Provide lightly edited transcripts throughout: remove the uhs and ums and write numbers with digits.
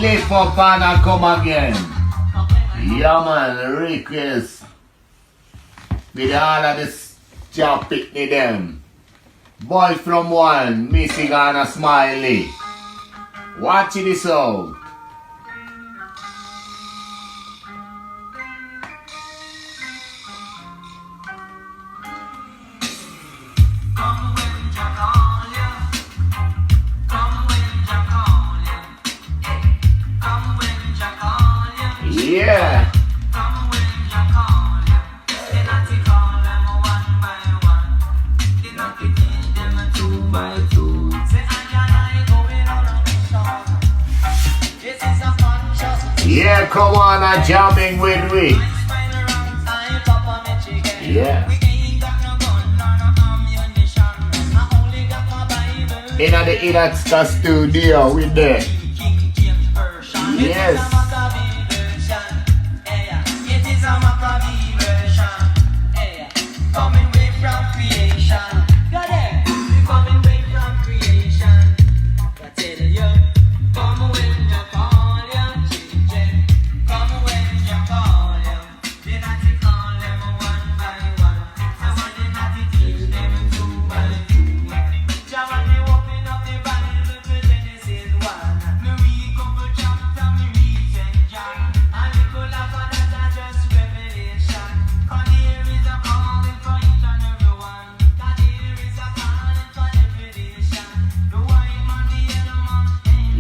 lift up and come again. Yeah man, request. With all of this job picnic them. Boy from one, Michigan&smiley. Watch this out. Yeah. Yeah, come on and jamming with me. Yeah. In the Inatska studio with them. Yes.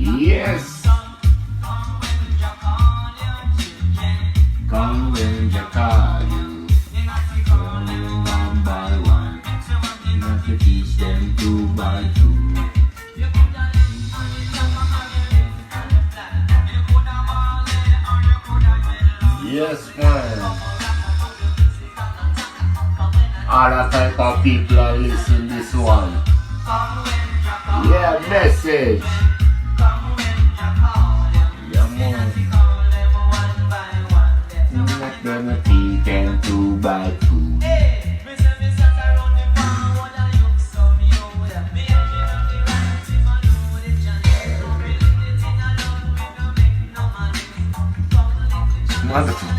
Yes. Come when you call you. Call you one by one. You have to teach them two by two. Yes, man. All type of people are listening this one. Yeah, message. Let them teach them two by two. Wonderful.